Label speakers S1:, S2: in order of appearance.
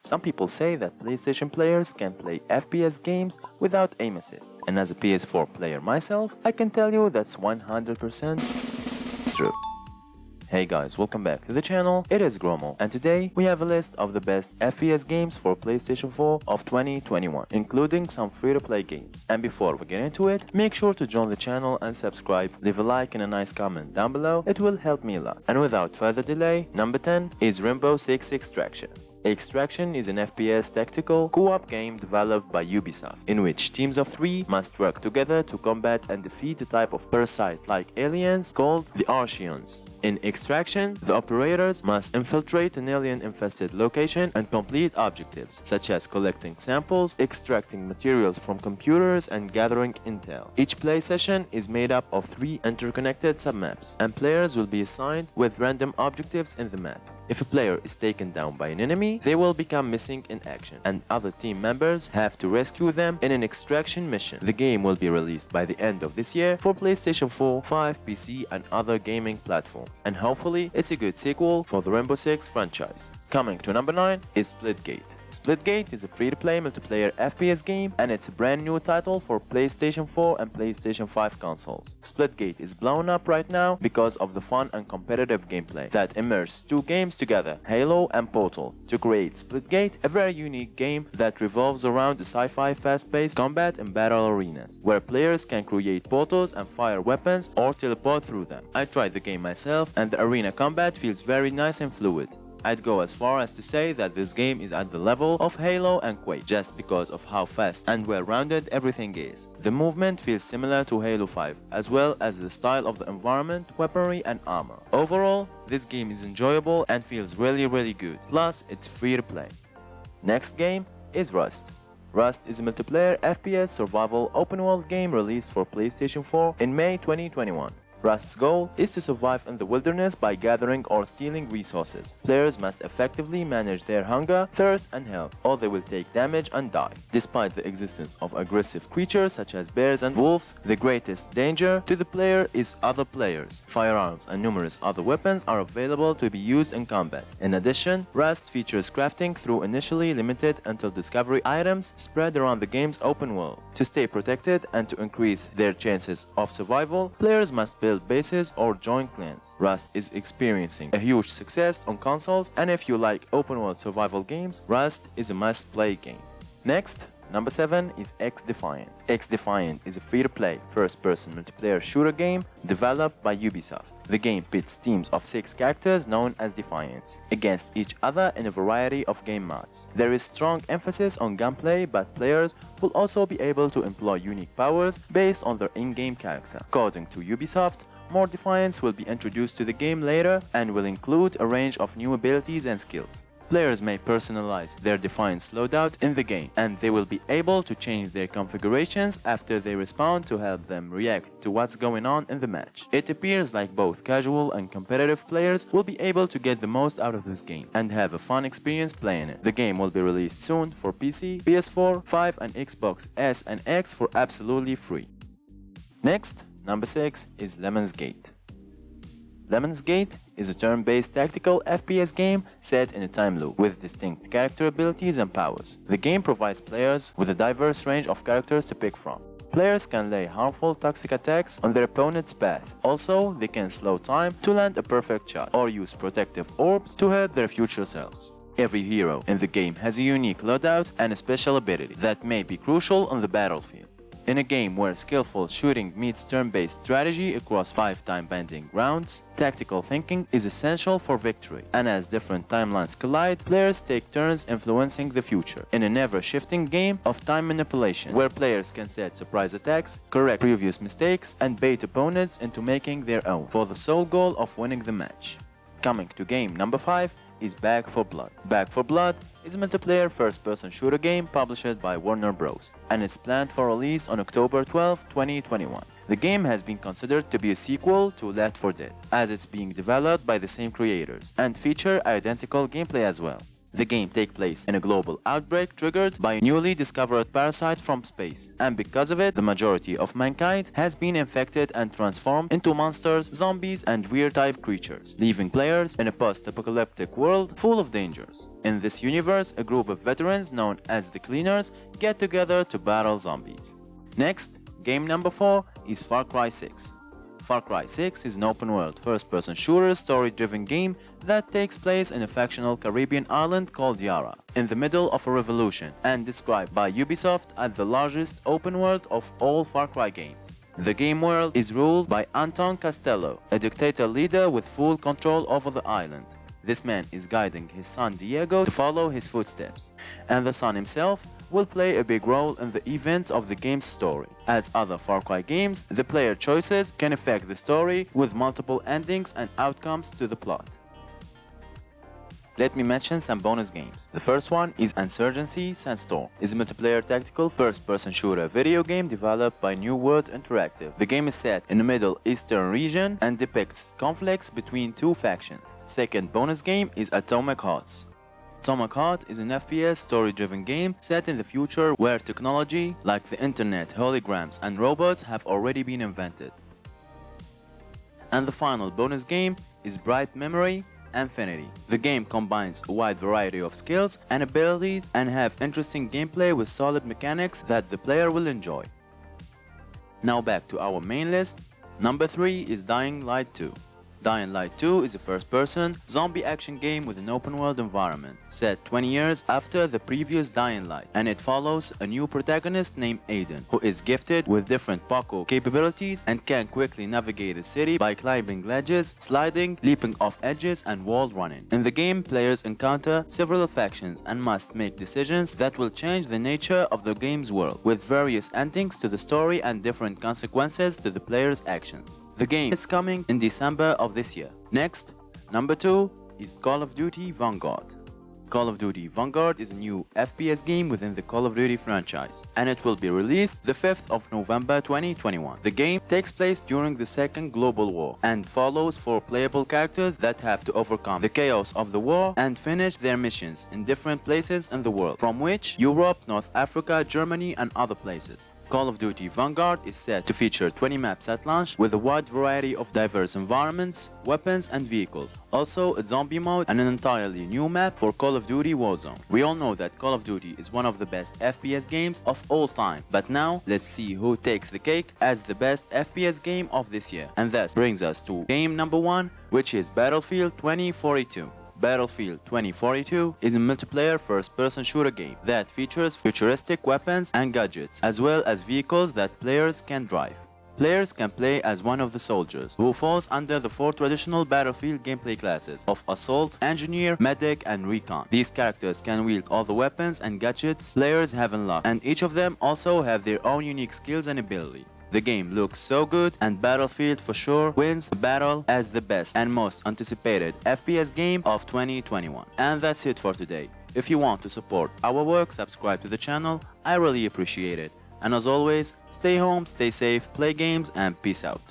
S1: Some people say that PlayStation players can play FPS games without aim assist, and as a PS4 player myself, I can tell you that's 100% true. Hey guys, welcome back to the channel. It is Gromo, and today we have a list of the best FPS games for PlayStation 4 of 2021, including some free-to-play games. And before we get into it, make sure to join the channel and subscribe, leave a like and a nice comment down below, it will help me a lot. And without further delay, number 10 is Rainbow Six Extraction. Extraction is an FPS tactical co-op game developed by Ubisoft, in which teams of 3 must work together to combat and defeat a type of parasite-like aliens called the Archeons. In Extraction, the operators must infiltrate an alien-infested location and complete objectives, such as collecting samples, extracting materials from computers, and gathering intel. Each play session is made up of 3 interconnected submaps, and players will be assigned with random objectives in the map. If a player is taken down by an enemy, they will become missing in action, and other team members have to rescue them in an extraction mission. The game will be released by the end of this year for PlayStation 4, 5, PC, and other gaming platforms, and hopefully it's a good sequel for the Rainbow Six franchise. Coming to number 9 is Splitgate. Splitgate is a free-to-play multiplayer FPS game, and it's a brand new title for PlayStation 4 and PlayStation 5 consoles. Splitgate is blown up right now because of the fun and competitive gameplay that immerses 2 games together, Halo and Portal, to create Splitgate, a very unique game that revolves around a sci-fi fast-paced combat and battle arenas, where players can create portals and fire weapons or teleport through them. I tried the game myself, and the arena combat feels very nice and fluid. I'd go as far as to say that this game is at the level of Halo and Quake, just because of how fast and well-rounded everything is. The movement feels similar to Halo 5, as well as the style of the environment, weaponry and armor. Overall, this game is enjoyable and feels really good, plus it's free to play. Next game is Rust. Rust is a multiplayer FPS survival open-world game released for PlayStation 4 in May 2021. Rust's goal is to survive in the wilderness by gathering or stealing resources. Players must effectively manage their hunger, thirst, and health, or they will take damage and die. Despite the existence of aggressive creatures such as bears and wolves, the greatest danger to the player is other players. Firearms and numerous other weapons are available to be used in combat. In addition, Rust features crafting through initially limited until discovery items spread around the game's open world. To stay protected and to increase their chances of survival, players must build bases or join clans. Rust is experiencing a huge success on consoles, and if you like open world survival games, Rust is a must-play game. Next, number 7 is XDefiant. XDefiant is a free-to-play, first-person multiplayer shooter game developed by Ubisoft. The game pits teams of 6 characters known as Defiants against each other in a variety of game modes. There is strong emphasis on gunplay, but players will also be able to employ unique powers based on their in-game character. According to Ubisoft, more Defiants will be introduced to the game later and will include a range of new abilities and skills. Players may personalize their Defiant loadout in the game, and they will be able to change their configurations after they respawn to help them react to what's going on in the match. It appears like both casual and competitive players will be able to get the most out of this game and have a fun experience playing it. The game will be released soon for PC, PS4, 5 and Xbox S and X for absolutely free. Next, number 6 is Lemnis. Lemnis is a turn-based tactical FPS game set in a time loop with distinct character abilities and powers. The game provides players with a diverse range of characters to pick from. Players can lay harmful toxic attacks on their opponent's path. Also, they can slow time to land a perfect shot or use protective orbs to help their future selves. Every hero in the game has a unique loadout and a special ability that may be crucial on the battlefield. In a game where skillful shooting meets turn-based strategy across 5 time-bending rounds, tactical thinking is essential for victory, and as different timelines collide, players take turns influencing the future. In a never-shifting game of time manipulation, where players can set surprise attacks, correct previous mistakes, and bait opponents into making their own, for the sole goal of winning the match. Coming to game number 5 is Back 4 Blood. Back 4 Blood is a multiplayer first-person shooter game published by Warner Bros. And is planned for release on October 12, 2021. The game has been considered to be a sequel to Left 4 Dead, as it's being developed by the same creators, and feature identical gameplay as well. The game takes place in a global outbreak triggered by a newly discovered parasite from space, and because of it, the majority of mankind has been infected and transformed into monsters, zombies, and weird-type creatures, leaving players in a post-apocalyptic world full of dangers. In this universe, a group of veterans known as the Cleaners get together to battle zombies. Next, game number 4 is Far Cry 6. Far Cry 6 is an open-world first-person shooter story-driven game that takes place in a fictional Caribbean island called Yara, in the middle of a revolution, and described by Ubisoft as the largest open world of all Far Cry games. The game world is ruled by Anton Costello, a dictator leader with full control over the island. This man is guiding his son Diego to follow his footsteps, and the son himself will play a big role in the events of the game's story. As other Far Cry games, the player choices can affect the story with multiple endings and outcomes to the plot. Let me mention some bonus games. The first one is Insurgency Sandstorm. It's a multiplayer tactical first-person shooter video game developed by New World Interactive. The game is set in the Middle Eastern region and depicts conflicts between two factions. Second bonus game is Atomic Hearts. Atomic Heart is an FPS story-driven game set in the future where technology, like the internet, holograms, and robots have already been invented. And the final bonus game is Bright Memory Infinity. The game combines a wide variety of skills and abilities and have interesting gameplay with solid mechanics that the player will enjoy. Now back to our main list. Number 3 is Dying Light 2. Dying Light 2 is a first-person zombie action game with an open-world environment, set 20 years after the previous Dying Light, and it follows a new protagonist named Aiden, who is gifted with different parkour capabilities and can quickly navigate a city by climbing ledges, sliding, leaping off edges, and wall running. In the game, players encounter several factions and must make decisions that will change the nature of the game's world, with various endings to the story and different consequences to the player's actions. The game is coming in December of this year. Next, number 2 is Call of Duty Vanguard. Call of Duty Vanguard is a new FPS game within the Call of Duty franchise, and it will be released the 5th of November 2021. The game takes place during the Second Global War and follows 4 playable characters that have to overcome the chaos of the war and finish their missions in different places in the world, from which Europe, North Africa, Germany, and other places. Call of Duty Vanguard is set to feature 20 maps at launch with a wide variety of diverse environments, weapons, and vehicles. Also, a zombie mode and an entirely new map for Call of Duty Warzone. We all know that Call of Duty is one of the best FPS games of all time, but now let's see who takes the cake as the best FPS game of this year. And that brings us to game number 1, which is Battlefield 2042. Battlefield 2042 is a multiplayer first-person shooter game that features futuristic weapons and gadgets, as well as vehicles that players can drive. Players can play as one of the soldiers, who falls under the 4 traditional Battlefield gameplay classes of Assault, Engineer, Medic, and Recon. These characters can wield all the weapons and gadgets players have unlocked, and each of them also have their own unique skills and abilities. The game looks so good, and Battlefield for sure wins the battle as the best and most anticipated FPS game of 2021. And that's it for today. If you want to support our work, subscribe to the channel. I really appreciate it. And as always, stay home, stay safe, play games, and peace out.